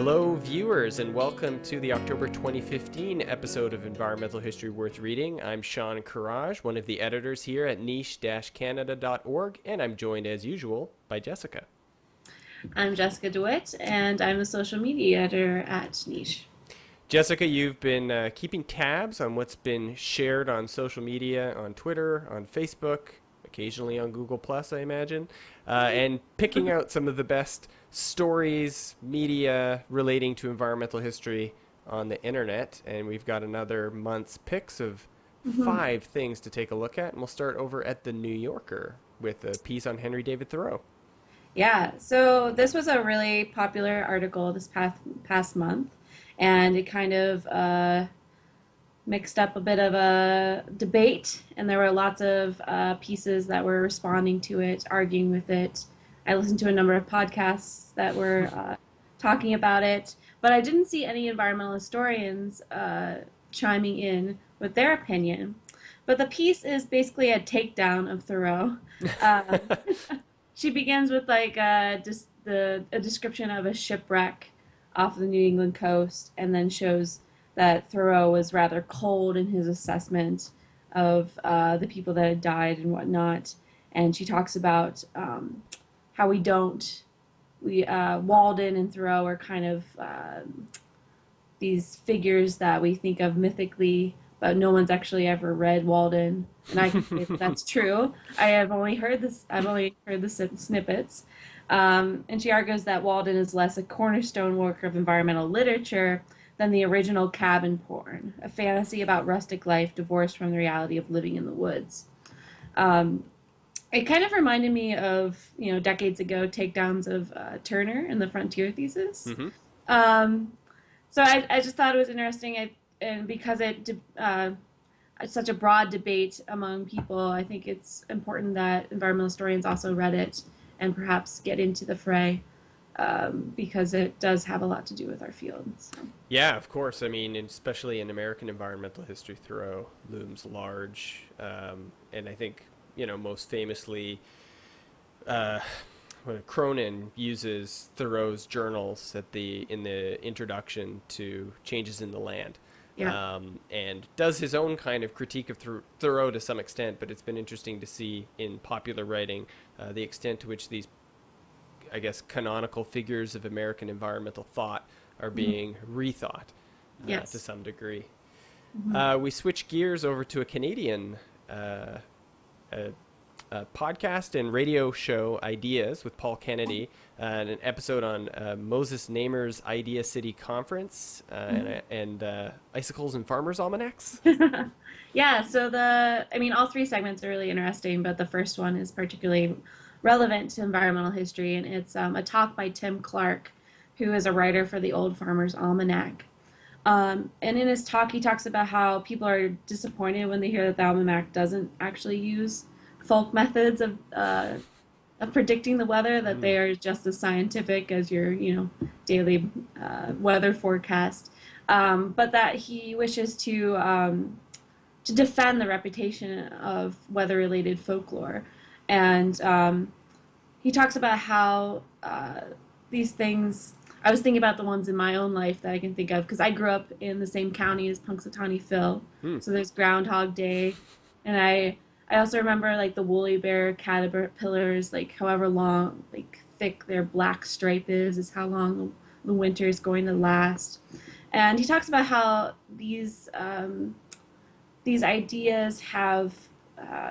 Hello, viewers, and welcome to the October 2015 episode of Environmental History Worth Reading. I'm Sean Courage, one of the editors here at niche-canada.org, and I'm joined, as usual, by Jessica. I'm Jessica DeWitt, and I'm a social media editor at Niche. Jessica, you've been keeping tabs on what's been shared on social media, on Twitter, on Facebook, occasionally on Google Plus, I imagine, and picking out some of the best stories, media relating to environmental history on the internet. And we've got another month's picks of Mm-hmm. 5 things to take a look at. And we'll start over at the New Yorker with a piece on Henry David Thoreau. Yeah, so this was a really popular article this past month, and it kind of mixed up a bit of a debate, and there were lots of pieces that were responding to it, arguing with it. I listened to a number of podcasts that were talking about it, but I didn't see any environmental historians chiming in with their opinion. But the piece is basically a takedown of Thoreau. Um, she begins with like just a description of a shipwreck off the New England coast, and then shows that Thoreau was rather cold in his assessment of the people that had died and whatnot. And she talks about how Walden and Thoreau are kind of these figures that we think of mythically, but no one's actually ever read Walden. And I can say that that's true. I've only heard the snippets. And she argues that Walden is less a cornerstone work of environmental literature than the original cabin porn, a fantasy about rustic life divorced from the reality of living in the woods. Um, it kind of reminded me of, decades ago, takedowns of Turner and the Frontier Thesis. Mm-hmm. Um, so I just thought it was interesting, and because it's such a broad debate among people, I think it's important that environmental historians also read it and perhaps get into the fray, because it does have a lot to do with our field. So. Yeah, of course. I mean, especially in American environmental history, Thoreau looms large. And I think, most famously, when Cronin uses Thoreau's journals in the introduction to Changes in the Land, Yeah. and does his own kind of critique of Thoreau to some extent. But it's been interesting to see in popular writing the extent to which these, I guess, canonical figures of American environmental thought are Mm-hmm. being rethought to Yes. some degree. Mm-hmm. We switch gears over to a Canadian uh, podcast and radio show, Ideas, with Paul Kennedy, and an episode on Moses Namer's Idea City Conference and Icicles and Farmers Almanacs. Yeah, so all three segments are really interesting, but the first one is particularly relevant to environmental history, and it's a talk by Tim Clark, who is a writer for the Old Farmer's Almanac. And in his talk, he talks about how people are disappointed when they hear that the almanac doesn't actually use folk methods of predicting the weather, that Mm. they are just as scientific as your, daily weather forecast. But that he wishes to defend the reputation of weather-related folklore. And he talks about how these things. I was thinking about the ones in my own life that I can think of, because I grew up in the same county as Punxsutawney Phil. Mm. So there's Groundhog Day, and I also remember like the woolly bear caterpillars, like however long, like thick their black stripe is how long the winter is going to last. And he talks about how these ideas have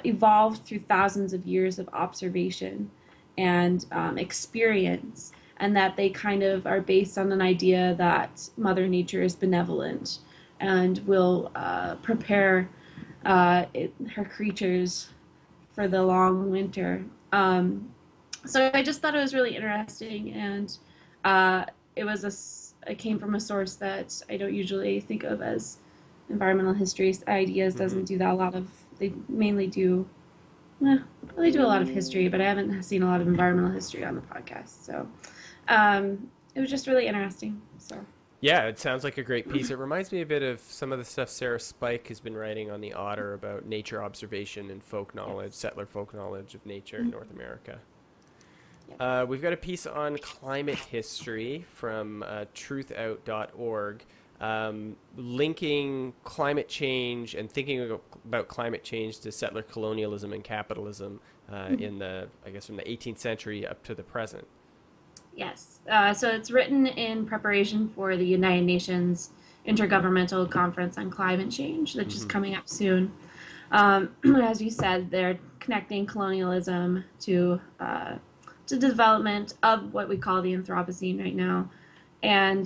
evolved through thousands of years of observation and experience, and that they kind of are based on an idea that Mother Nature is benevolent and will prepare her creatures for the long winter. So I just thought it was really interesting, and it came from a source that I don't usually think of as environmental history. Ideas Mm-hmm. doesn't do that a lot of. They mainly do. Well, they do a lot of history, but I haven't seen a lot of environmental history on the podcast. So it was just really interesting. So. Yeah, it sounds like a great piece. It reminds me a bit of some of the stuff Sarah Spike has been writing on the Otter about nature observation and folk knowledge, Yes. settler folk knowledge of nature in North America. Yes. We've got a piece on climate history from truthout.org, linking climate change and thinking about climate change to settler colonialism and capitalism in the, I guess, from the 18th century up to the present. Yes. So it's written in preparation for the United Nations Intergovernmental Conference on Climate Change, which is Hmm. coming up soon. As you said, they're connecting colonialism to the development of what we call the Anthropocene right now, and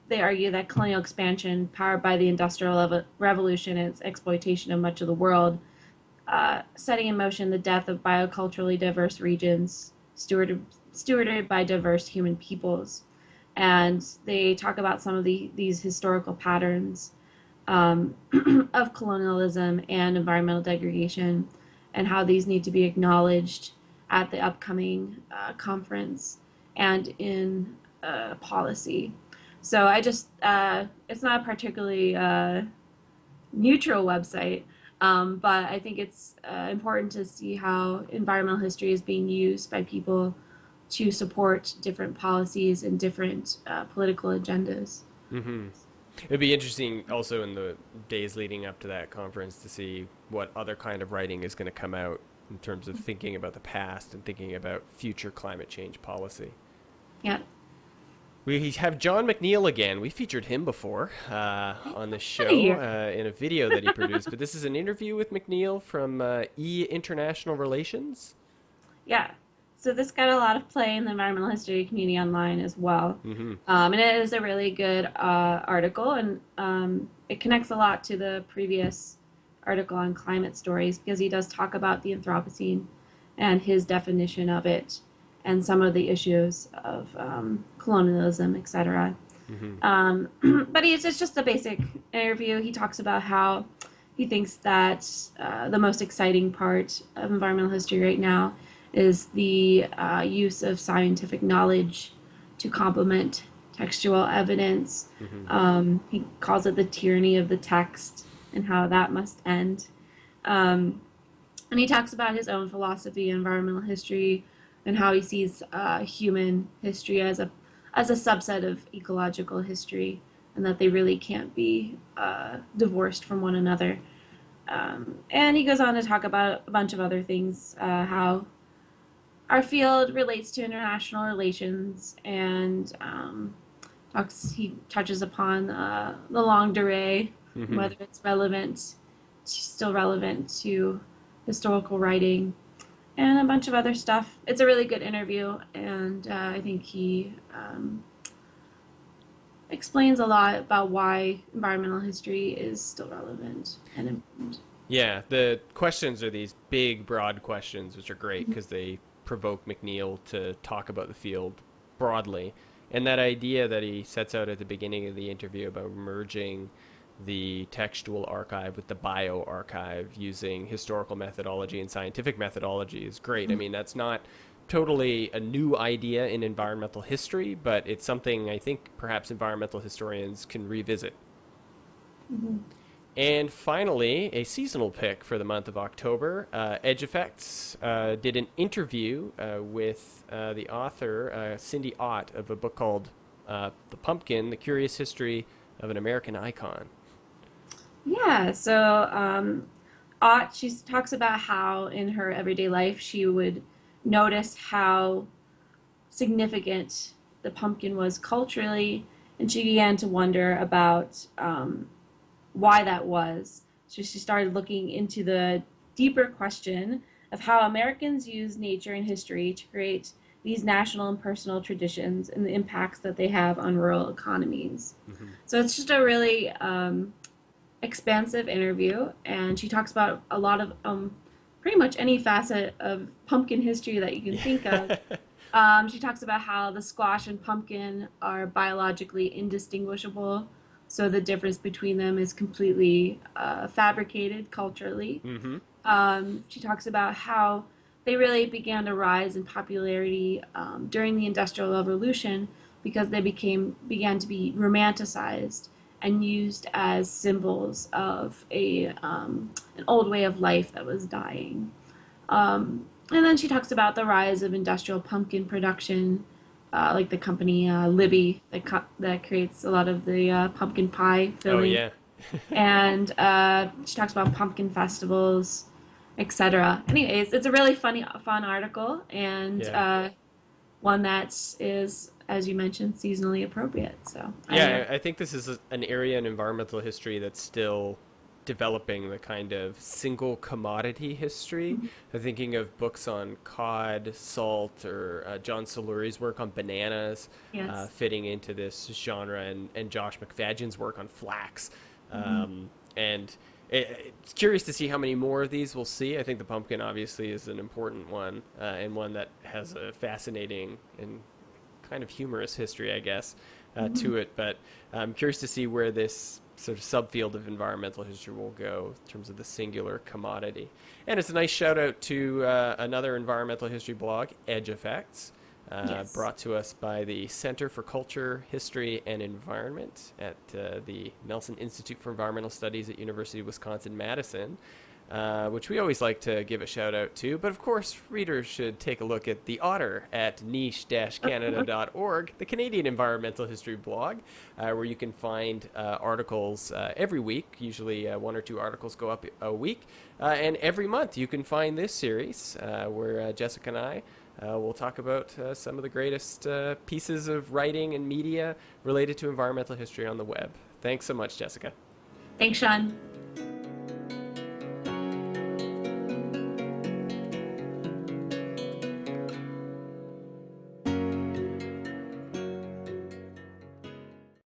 they argue that colonial expansion, powered by the Industrial Revolution and its exploitation of much of the world, setting in motion the death of bioculturally diverse regions stewarded by diverse human peoples. And they talk about some of these historical patterns of colonialism and environmental degradation and how these need to be acknowledged at the upcoming conference and in policy. So it's not a particularly neutral website, but I think it's important to see how environmental history is being used by people to support different policies and different political agendas. Hmm. It'd be interesting also in the days leading up to that conference to see what other kind of writing is going to come out in terms of thinking about the past and thinking about future climate change policy. Yeah. We have John McNeil again. We featured him before on the Good to show hear. in a video that he produced, but this is an interview with McNeil from International Relations. Yeah. So this got a lot of play in the environmental history community online as well. Hmm. And it is a really good article, and it connects a lot to the previous article on climate stories because he does talk about the Anthropocene and his definition of it and some of the issues of colonialism, etc. Hmm. But it's just a basic interview. He talks about how he thinks that the most exciting part of environmental history right now is the use of scientific knowledge to complement textual evidence. Hmm. He calls it the tyranny of the text and how that must end. Um, and he talks about his own philosophy of environmental history and how he sees human history as a subset of ecological history, and that they really can't be divorced from one another. And he goes on to talk about a bunch of other things, how our field relates to international relations, and he touches upon the longue durée, and Hmm. whether it's still relevant to historical writing, and a bunch of other stuff. It's a really good interview, and I think he explains a lot about why environmental history is still relevant and important. Yeah, the questions are these big, broad questions, which are great because they provoke McNeil to talk about the field broadly. And that idea that he sets out at the beginning of the interview about merging the textual archive with the bio archive using historical methodology and scientific methodology is great. I mean, that's not totally a new idea in environmental history, but it's something I think perhaps environmental historians can revisit. Mm-hmm. And finally, a seasonal pick for the month of October. Edge Effects did an interview with the author, Cindy Ott, of a book called The Pumpkin, The Curious History of an American Icon. Yeah, so Ott, she talks about how in her everyday life she would notice how significant the pumpkin was culturally, and she began to wonder about why that was. So she started looking into the deeper question of how Americans use nature and history to create these national and personal traditions and the impacts that they have on rural economies. Hmm. So it's just a really expansive interview, and she talks about a lot of pretty much any facet of pumpkin history that you can think of. Yeah. She talks about how the squash and pumpkin are biologically indistinguishable, so the difference between them is completely fabricated culturally. Hmm. She talks about how they really began to rise in popularity during the Industrial Revolution because they began to be romanticized and used as symbols of a an old way of life that was dying. And then she talks about the rise of industrial pumpkin production, like the company Libby that creates a lot of the pumpkin pie Oh filling. yeah. And she talks about pumpkin festivals, etc. Anyways, it's a really fun article, and Yeah. one that is, as you mentioned, seasonally appropriate. So Yeah, I think this is an area in environmental history that's still developing the kind of single commodity history. I'm thinking of books on cod, salt, or John Saluri's work on bananas yes. fitting into this genre, and Josh McFadden's work on flax. Hmm. And it's curious to see how many more of these we'll see. I think the pumpkin obviously is an important one, and one that has a fascinating and kind of humorous history, I guess, Hmm. to it. But I'm curious to see where this sort of subfield of environmental history will go in terms of the singular commodity. And it's a nice shout out to another environmental history blog, Edge Effects, Yes. brought to us by the Center for Culture, History, and Environment at the Nelson Institute for Environmental Studies at University of Wisconsin-Madison. Which we always like to give a shout out to. But of course, readers should take a look at The Otter at niche-canada.org, the Canadian environmental history blog, where you can find articles every week. Usually one or two articles go up a week. And every month you can find this series where Jessica and I we'll talk about some of the greatest pieces of writing and media related to environmental history on the web. Thanks so much, Jessica. Thanks, Sean.